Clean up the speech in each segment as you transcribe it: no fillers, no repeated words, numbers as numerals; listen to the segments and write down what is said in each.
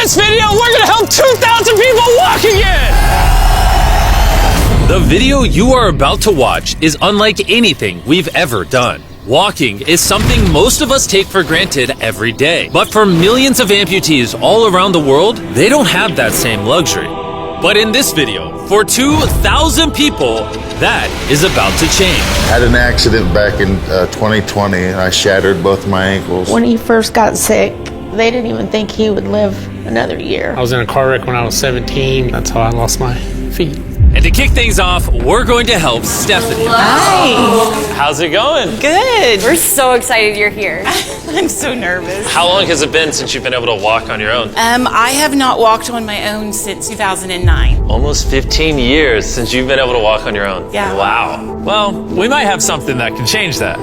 this video, we're gonna help 2,000 people walk again! The video you are about to watch is unlike anything we've ever done. Walking is something most of us take for granted every day. But for millions of amputees all around the world, they don't have that same luxury. But in this video, for 2,000 people, that is about to change. Had an accident back in 2020. I shattered both my ankles. When he first got sick, they didn't even think he would live another year. I was in a car wreck when I was 17. That's how I lost my feet. And to kick things off, we're going to help Stephanie. Hi. How's it going? Good. We're so excited you're here. I'm so nervous. How long has it been since you've been able to walk on your own? I have not walked on my own since 2009. Almost 15 years since you've been able to walk on your own. Yeah. Wow. Well, we might have something that can change that.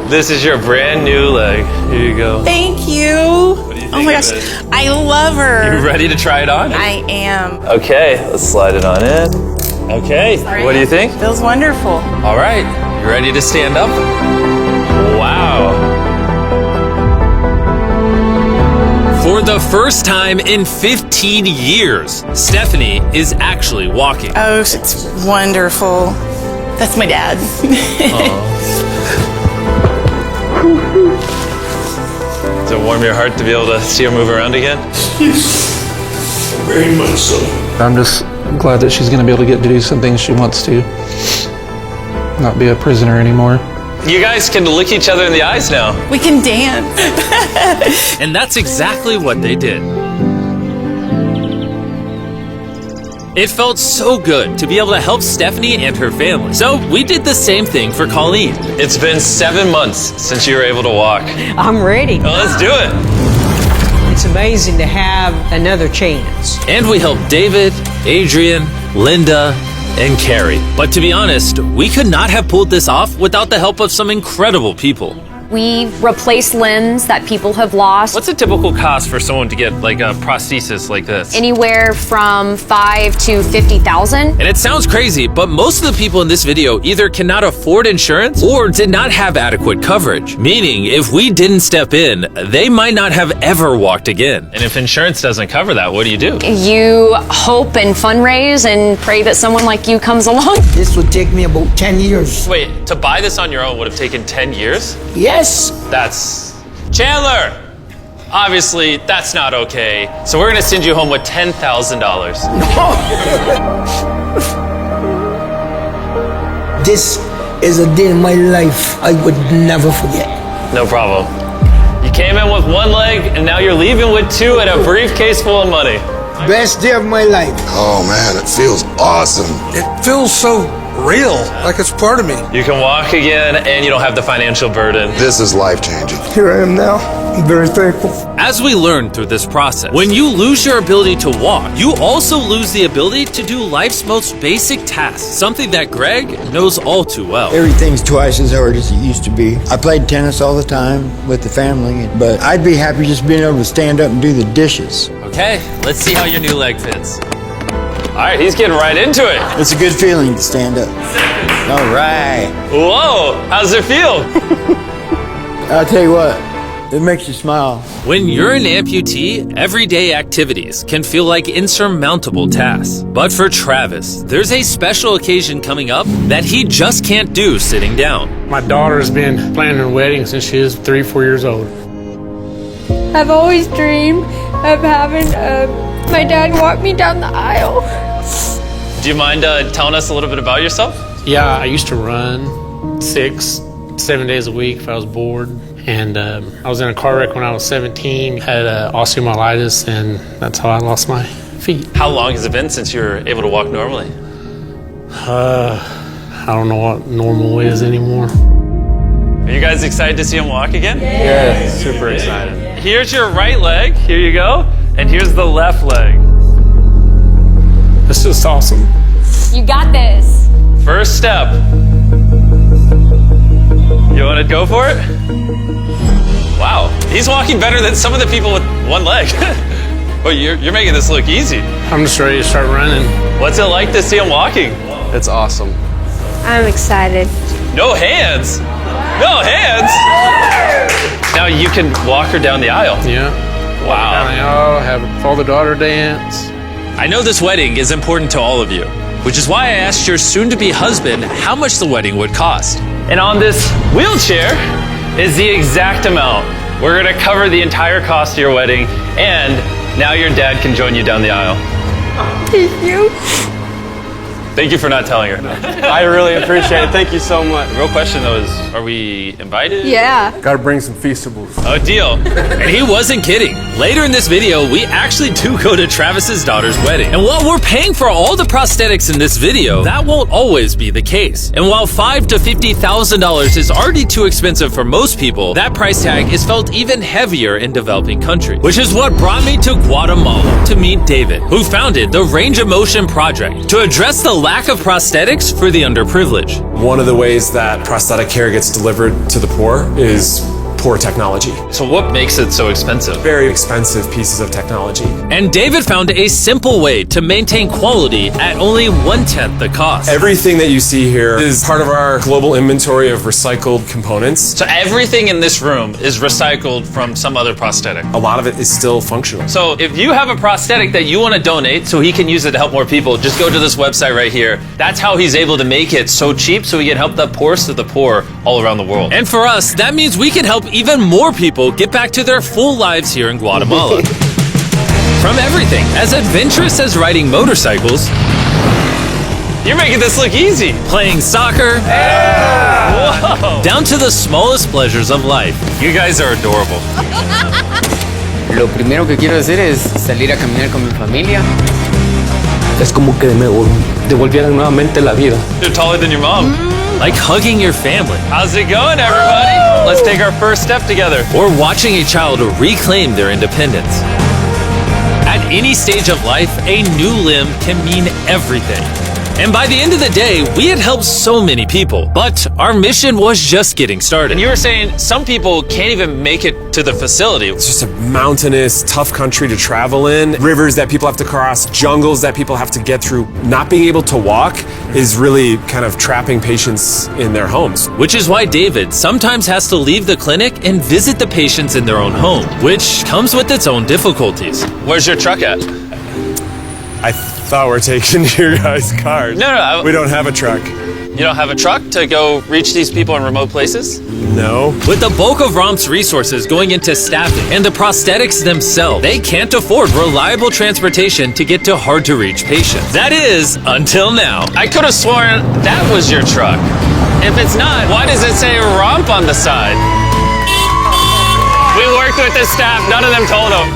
This is your brand new leg. Here you go. Thank you. What do you think Oh my gosh, of it? I love her. You ready to try it on? I am. Okay, let's slide it on in. Okay, what do you think? Feels wonderful. All right, you ready to stand up? Wow. For the first time in 15 years, Stephanie is actually walking. Oh, it's wonderful. That's my dad. Does it warm your heart to be able to see her move around again? Very much so. I'm just glad that she's going to be able to get to do some things she wants to. Not be a prisoner anymore. You guys can look each other in the eyes now. We can dance. And that's exactly what they did. It felt so good to be able to help Stephanie and her family. So we did the same thing for Colleen. It's been 7 months since you were able to walk. I'm ready. Well, let's do it. It's amazing to have another chance. And we helped David, Adrian, Linda, and Carrie. But to be honest, we could not have pulled this off without the help of some incredible people. We've replaced limbs that people have lost. What's a typical cost for someone to get like a prosthesis like this? Anywhere from $5,000 to $50,000. And it sounds crazy, but most of the people in this video either cannot afford insurance or did not have adequate coverage. Meaning, if we didn't step in, they might not have ever walked again. And if insurance doesn't cover that, what do? You hope and fundraise and pray that someone like you comes along. This would take me about 10 years. Wait, to buy this on your own would have taken 10 years? Yes. That's... Chandler! Obviously, that's not okay. So we're gonna send you home with $10,000. This is a day in my life I would never forget. No problem. You came in with one leg, and now you're leaving with two and a briefcase full of money. Best day of my life. Oh man, it feels awesome. It feels so real, like it's part of me. You can walk again, and you don't have the financial burden. This is life-changing. Here I am now. I'm very thankful. As we learned through this process, when you lose your ability to walk, you also lose the ability to do life's most basic tasks, something that Greg knows all too well. Everything's twice as hard as it used to be. I played tennis all the time with the family, but I'd be happy just being able to stand up and do the dishes. Okay, let's see how your new leg fits. All right, he's getting right into it. It's a good feeling to stand up. All right. Whoa, how does it feel? I'll tell you what, it makes you smile. When you're an amputee, everyday activities can feel like insurmountable tasks. But for Travis, there's a special occasion coming up that he just can't do sitting down. My daughter's been planning her wedding since she was 3-4 years old. I've always dreamed of having my dad walk me down the aisle. Do you mind telling us a little bit about yourself? Yeah, I used to run 6-7 days a week if I was bored. And I was in a car wreck when I was 17, had osteomyelitis, and that's how I lost my feet. How long has it been since you were able to walk normally? I don't know what normal is anymore. Are you guys excited to see him walk again? Yeah, super excited. Here's your right leg. Here you go. And here's the left leg. It's just awesome. You got this. First step. You want to go for it? Wow, he's walking better than some of the people with one leg. But you're making this look easy. I'm just ready to start running. What's it like to see him walking? It's awesome. I'm excited. No hands. No hands. Now you can walk her down the aisle. Yeah. Wow. Down the aisle, have a father-daughter dance. I know this wedding is important to all of you, which is why I asked your soon-to-be husband how much the wedding would cost. And on this wheelchair is the exact amount. We're gonna cover the entire cost of your wedding, and now your dad can join you down the aisle. Thank you. Thank you for not telling her. I really appreciate it. Thank you so much. The real question though is, are we invited? Yeah. Gotta bring some Feastables. Oh, deal. And he wasn't kidding. Later in this video, we actually do go to Travis's daughter's wedding. And while we're paying for all the prosthetics in this video, that won't always be the case. And while $5,000 to $50,000 is already too expensive for most people, that price tag is felt even heavier in developing countries. Which is what brought me to Guatemala to meet David, who founded the Range of Motion Project to address the lack of prosthetics for the underprivileged. One of the ways that prosthetic care gets delivered to the poor is poor technology. So what makes it so expensive? Very expensive pieces of technology. And David found a simple way to maintain quality at only 1/10 the cost. Everything that you see here is part of our global inventory of recycled components. So everything in this room is recycled from some other prosthetic. A lot of it is still functional. So if you have a prosthetic that you want to donate so he can use it to help more people, just go to this website right here. That's how he's able to make it so cheap so he can help the poorest of the poor all around the world. And for us, that means we can help even more people get back to their full lives here in Guatemala. From everything as adventurous as riding motorcycles, You're making this look easy. playing soccer, Whoa. down to the smallest pleasures of life. You guys are adorable. Lo primero que quiero hacer es salir a caminar con mi familia. Es como que me devolvieran nuevamente la vida. You're taller than your mom. Like hugging your family. How's it going, everybody? Let's take our first step together. Or watching a child reclaim their independence. At any stage of life, a new limb can mean everything. And by the end of the day, we had helped so many people, but our mission was just getting started. And you were saying some people can't even make it to the facility. It's just a mountainous, tough country to travel in. Rivers that people have to cross, jungles that people have to get through. Not being able to walk is really kind of trapping patients in their homes. Which is why David sometimes has to leave the clinic and visit the patients in their own home, which comes with its own difficulties. Where's your truck at? I thought we're taking your guys' cars. No. We don't have a truck. You don't have a truck to go reach these people in remote places? No. With the bulk of ROM's resources going into staffing and the prosthetics themselves, they can't afford reliable transportation to get to hard-to-reach patients. That is, until now. I could have sworn that was your truck. If it's not, why does it say ROMP on the side? We worked with the staff, none of them told them.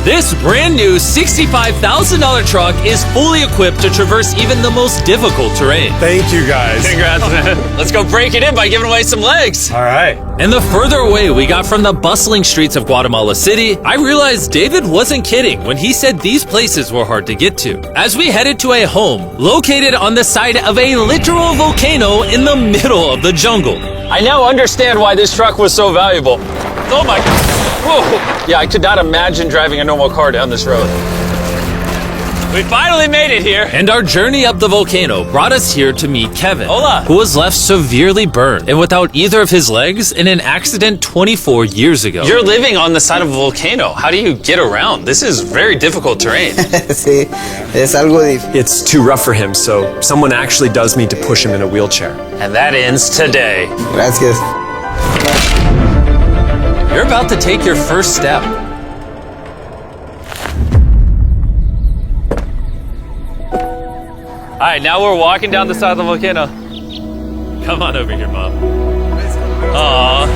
This brand new $65,000 truck is fully equipped to traverse even the most difficult terrain. Thank you, guys. Congrats, man. Let's go break it in by giving away some legs. All right. And the further away we got from the bustling streets of Guatemala City, I realized David wasn't kidding when he said these places were hard to get to. As we headed to a home located on the side of a literal volcano in the middle of the jungle. I now understand why this truck was so valuable. Oh my God. Whoa. Yeah, I could not imagine driving a normal car down this road. We finally made it here. And our journey up the volcano brought us here to meet Kevin, Hola. who was left severely burned and without either of his legs in an accident 24 years ago. You're living on the side of a volcano. How do you get around? This is very difficult terrain. Sí, es algo difícil. It's too rough for him, so someone actually does need to push him in a wheelchair. And that ends today. Gracias. You're about to take your first step. All right, now we're walking down the side of the volcano. Come on over here, Mom. Aww.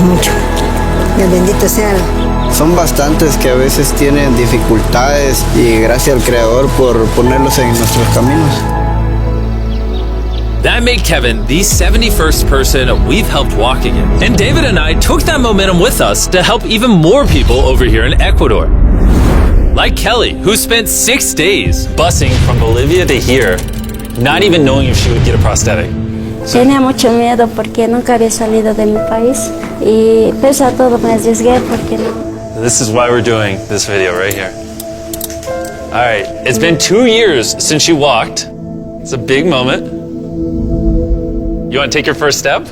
mucho. Bendito sea. Son bastantes que a veces tienen dificultades y gracias al Creador por ponerlos en nuestros caminos. That made Kevin the 71st person we've helped walk again. And David and I took that momentum with us to help even more people over here in Ecuador. Like Kelly, who spent 6 days busing from Bolivia to here, not even knowing if she would get a prosthetic. Tenía mucho miedo porque nunca había salido de mi país y pese a todo me arriesgué porque no. This is why we're doing this video right here. All right, it's been 2 years since you walked. It's a big moment. You want to take your first step?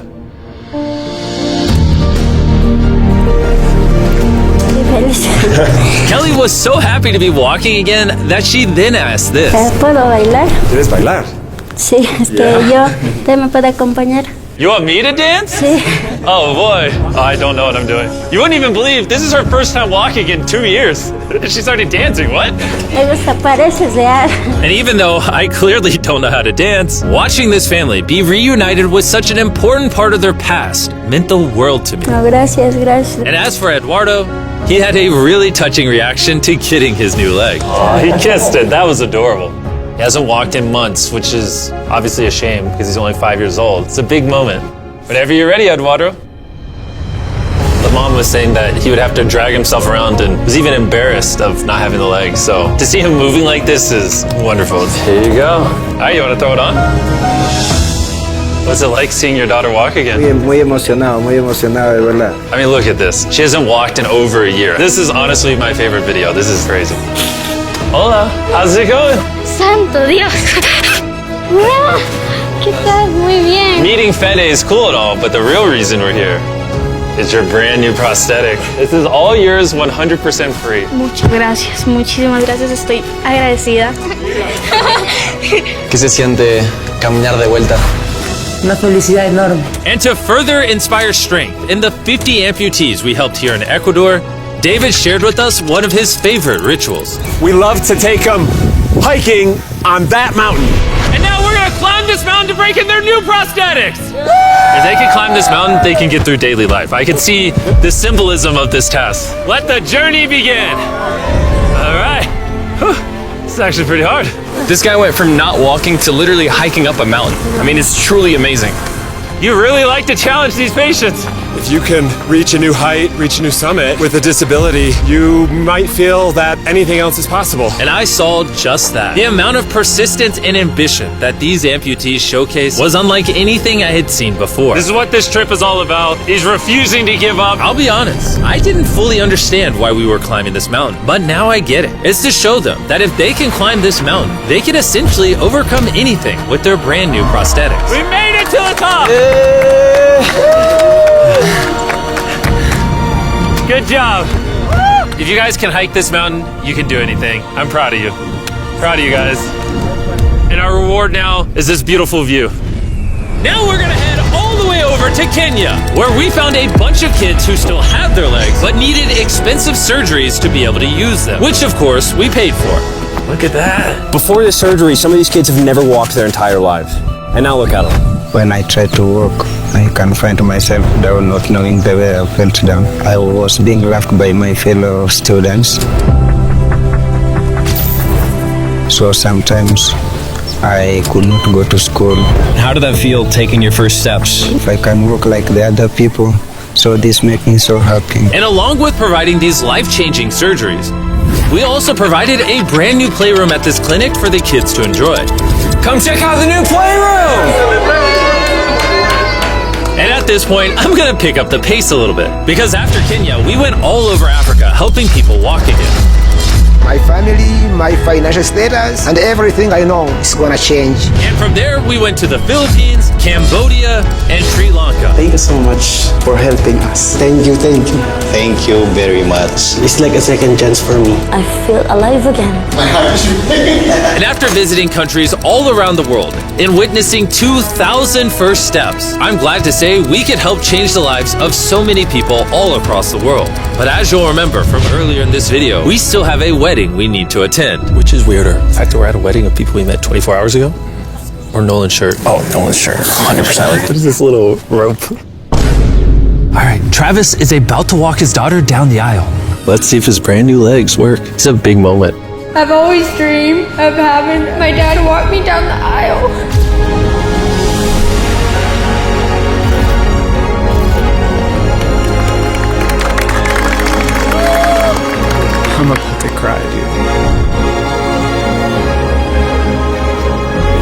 Estoy feliz. Kelly was so happy to be walking again that she then asked this. ¿Puedo bailar? ¿Quieres bailar? Sí, yo, ¿usted me puede acompañar? You want me to dance? Sí. Oh boy, I don't know what I'm doing. You wouldn't even believe this is her first time walking in 2 years. She started dancing, what? Me gusta, pareces real. And even though I clearly don't know how to dance, watching this family be reunited with such an important part of their past meant the world to me. No, gracias, gracias. And as for Eduardo, he had a really touching reaction to getting his new leg. Oh, he kissed it. That was adorable. He hasn't walked in months, which is obviously a shame because he's only 5 years old. It's a big moment. Whenever you're ready, Eduardo. The mom was saying that he would have to drag himself around and was even embarrassed of not having the legs. So to see him moving like this is wonderful. Here you go. All right, you want to throw it on? What's it like seeing your daughter walk again? Muy emocionado, de verdad. I mean, look at this. She hasn't walked in over a year. This is honestly my favorite video. This is crazy. Hola, how's it going? Santo Dios. Hola, ¿qué tal? Muy bien. Meeting Fede is cool and all, but the real reason we're here is your brand new prosthetic. This is all yours, 100% free. Muchas gracias, muchísimas gracias. Estoy agradecida. ¿Qué se siente caminar de vuelta? Una felicidad enorme. And to further inspire strength in the 50 amputees we helped here in Ecuador, David shared with us one of his favorite rituals. We love to take them hiking on that mountain. And now we're gonna climb this mountain to break in their new prosthetics! If they can climb this mountain, they can get through daily life. I can see the symbolism of this task. Let the journey begin! All right. Whew. This is actually pretty hard. This guy went from not walking to literally hiking up a mountain. I mean, it's truly amazing. You really like to challenge these patients. If you can reach a new height, reach a new summit with a disability, you might feel that anything else is possible. And I saw just that. The amount of persistence and ambition that these amputees showcase was unlike anything I had seen before. This is what this trip is all about. He's refusing to give up. I'll be honest, I didn't fully understand why we were climbing this mountain, but now I get it. It's to show them that if they can climb this mountain, they can essentially overcome anything with their brand new prosthetics. We made it to the top! Good job. If you guys can hike this mountain, you can do anything. I'm proud of you. Proud of you guys. And our reward now is this beautiful view. Now we're gonna head all the way over to Kenya, where we found a bunch of kids who still had their legs, but needed expensive surgeries to be able to use them, which of course we paid for. Look at that. Before this surgery, some of these kids have never walked their entire lives. And now look at them. When I try to walk, I confined myself down, not knowing the way I felt down. I was being laughed by my fellow students. So sometimes I could not go to school. How did that feel, taking your first steps? If I can walk like the other people, so this makes me so happy. And along with providing these life-changing surgeries, we also provided a brand new playroom at this clinic for the kids to enjoy. Come check out the new playroom! And at this point, I'm gonna pick up the pace a little bit, because after Kenya, we went all over Africa helping people walk again. My family, my financial status, and everything I know is gonna change. And from there, we went to the Philippines, Cambodia, and Sri Lanka. Thank you so much for helping us. Thank you, thank you. Thank you very much. It's like a second chance for me. I feel alive again. And after visiting countries all around the world and witnessing 2,000 first steps, I'm glad to say we could help change the lives of so many people all across the world. But as you'll remember from earlier in this video, we still have a wedding we need to attend. Which is weirder, the fact that we're at a wedding of people we met 24 hours ago? Or Nolan's shirt? Oh, Nolan's shirt, 100%. Like, what is this little rope? All right, Travis is about to walk his daughter down the aisle. Let's see if his brand new legs work. It's a big moment. I've always dreamed of having my dad walk me down the aisle. I'm about to cry, dude.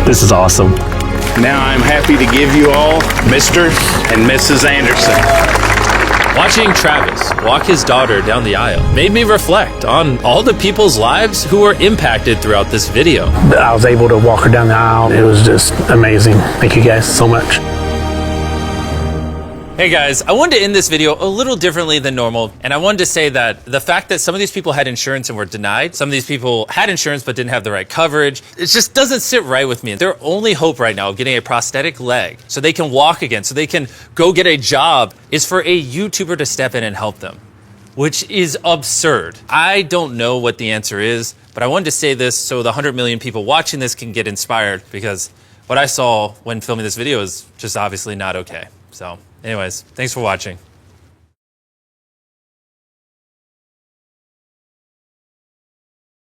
This is awesome. Now I'm happy to give you all Mr. and Mrs. Anderson. Watching Travis walk his daughter down the aisle made me reflect on all the people's lives who were impacted throughout this video. I was able to walk her down the aisle. It was just amazing. Thank you guys so much. Hey guys, I wanted to end this video a little differently than normal, and I wanted to say that the fact that some of these people had insurance and were denied, some of these people had insurance but didn't have the right coverage, it just doesn't sit right with me. Their only hope right now of getting a prosthetic leg so they can walk again, so they can go get a job, is for a YouTuber to step in and help them, which is absurd. I don't know what the answer is, but I wanted to say this so the 100 million people watching this can get inspired, because what I saw when filming this video is just obviously not okay. So anyways, thanks for watching.